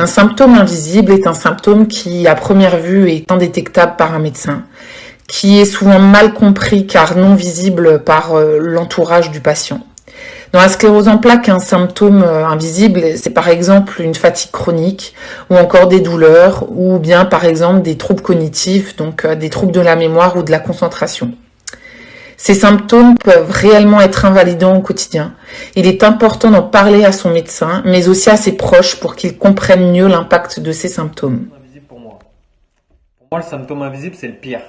Un symptôme invisible est un symptôme qui, à première vue, est indétectable par un médecin, qui est souvent mal compris car non visible par l'entourage du patient. Dans la sclérose en plaques, un symptôme invisible, c'est par exemple une fatigue chronique ou encore des douleurs ou bien par exemple des troubles cognitifs, donc des troubles de la mémoire ou de la concentration. Ces symptômes peuvent réellement être invalidants au quotidien. Il est important d'en parler à son médecin, mais aussi à ses proches pour qu'ils comprennent mieux l'impact de ces symptômes. Invisible pour moi. Pour moi, le symptôme invisible, c'est le pire.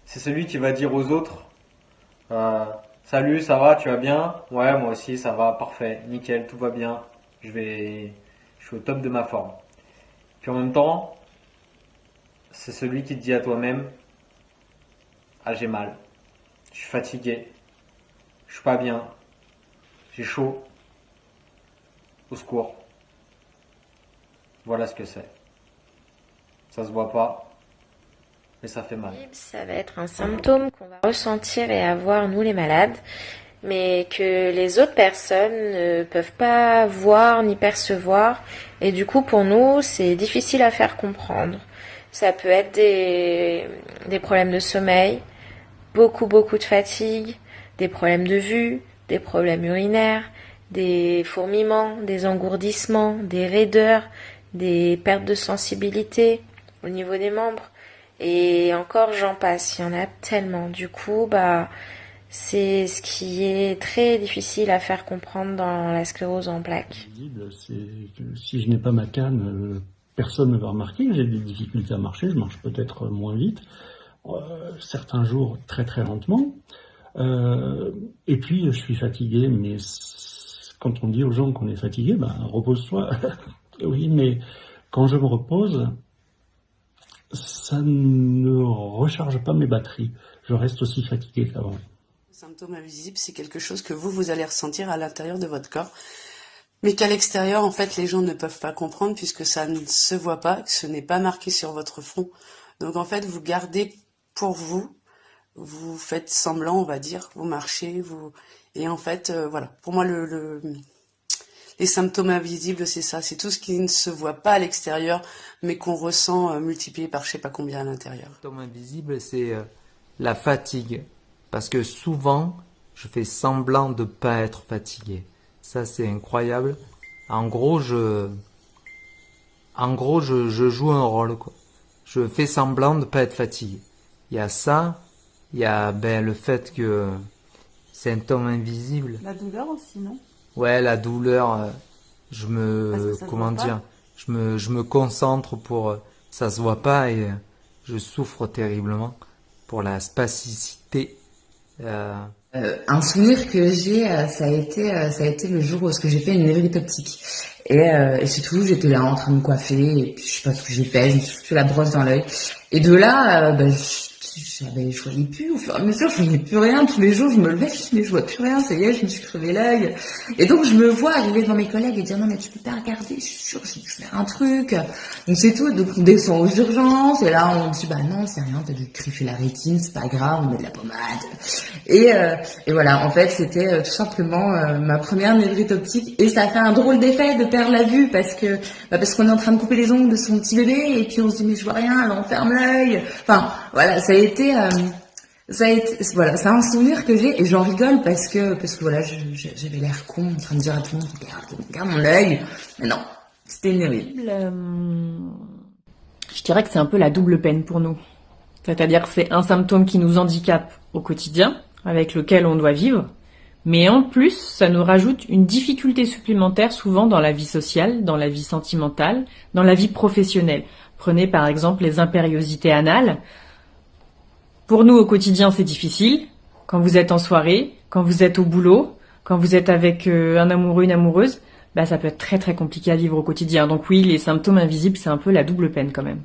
C'est celui qui va dire aux autres salut, ça va, tu vas bien? Ouais, moi aussi, ça va, parfait, nickel, tout va bien. Je suis au top de ma forme. Puis en même temps, c'est celui qui te dit à toi-même ah, j'ai mal, je suis fatigué, je suis pas bien, j'ai chaud, au secours. Voilà ce que c'est. Ça se voit pas, mais ça fait mal. Ça va être un symptôme qu'on va ressentir et avoir, nous les malades, mais que les autres personnes ne peuvent pas voir ni percevoir. Et du coup, pour nous, c'est difficile à faire comprendre. Ça peut être des problèmes de sommeil, beaucoup de fatigue, des problèmes de vue, des problèmes urinaires, des fourmillements, des engourdissements, des raideurs, des pertes de sensibilité au niveau des membres. Et encore, j'en passe, il y en a tellement. Du coup, c'est ce qui est très difficile à faire comprendre dans la sclérose en plaques. C'est que si je n'ai pas ma canne, personne ne va remarquer que j'ai des difficultés à marcher, je marche peut-être moins vite, certains jours très très lentement, et puis je suis fatigué, mais quand on dit aux gens qu'on est fatigué, repose-toi, oui, mais quand je me repose, ça ne recharge pas mes batteries. Je reste aussi fatigué qu'avant. Le symptôme invisible, c'est quelque chose que vous allez ressentir à l'intérieur de votre corps, mais qu'à l'extérieur, en fait, les gens ne peuvent pas comprendre puisque ça ne se voit pas, que ce n'est pas marqué sur votre front. Donc, en fait, vous gardez pour vous, vous faites semblant, on va dire, vous marchez, et en fait, voilà. Pour moi, les symptômes invisibles, c'est ça, c'est tout ce qui ne se voit pas à l'extérieur, mais qu'on ressent multiplié par je sais pas combien à l'intérieur. Le symptôme invisible, c'est la fatigue, parce que souvent, je fais semblant de pas être fatigué. Ça, c'est incroyable. En gros, je joue un rôle, quoi. Je fais semblant de pas être fatigué. Il y a ça, il y a le fait que symptôme invisible. La douleur aussi, non? Ouais, la douleur, je me concentre pour, ça se voit pas et je souffre terriblement pour la spasticité. Un souvenir que j'ai, ça a été le jour où j'ai fait une névrite optique. Et c'est tout, j'étais là en train de me coiffer, et puis je sais pas ce que j'ai fait, je me suis foutu la brosse dans l'œil. Et de là, je voyais plus, au fur et à mesure, je voyais plus rien. Tous les jours, je me levais, je vois plus rien, ça y est, je me suis crevé l'œil. Et donc, je me vois arriver devant mes collègues et dire, non, mais tu peux pas regarder, je suis sûre, j'ai dû faire un truc. Donc, c'est tout. Donc, on descend aux urgences, et là, on dit, non, c'est rien, t'as dû te griffer la rétine, c'est pas grave, on met de la pommade. Et voilà, en fait, c'était tout simplement ma première névrite optique, et ça a fait un drôle d'effet de perdre la vue, parce qu'on est en train de couper les ongles de son petit bébé, et puis on se dit, mais je vois rien, alors on ferme l'œil. Enfin, voilà, ça a été voilà, c'est un souvenir que j'ai, et j'en rigole parce que voilà, j'avais l'air con en train de dire à tout le monde, regarde mon œil. Mais non, c'était une névrite. Je dirais que c'est un peu la double peine pour nous. C'est-à-dire que c'est un symptôme qui nous handicape au quotidien, avec lequel on doit vivre, mais en plus, ça nous rajoute une difficulté supplémentaire souvent dans la vie sociale, dans la vie sentimentale, dans la vie professionnelle. Prenez par exemple les impériosités anales. Pour nous, au quotidien, c'est difficile. Quand vous êtes en soirée, quand vous êtes au boulot, quand vous êtes avec un amoureux, une amoureuse, ça peut être très très compliqué à vivre au quotidien. Donc oui, les symptômes invisibles, c'est un peu la double peine quand même.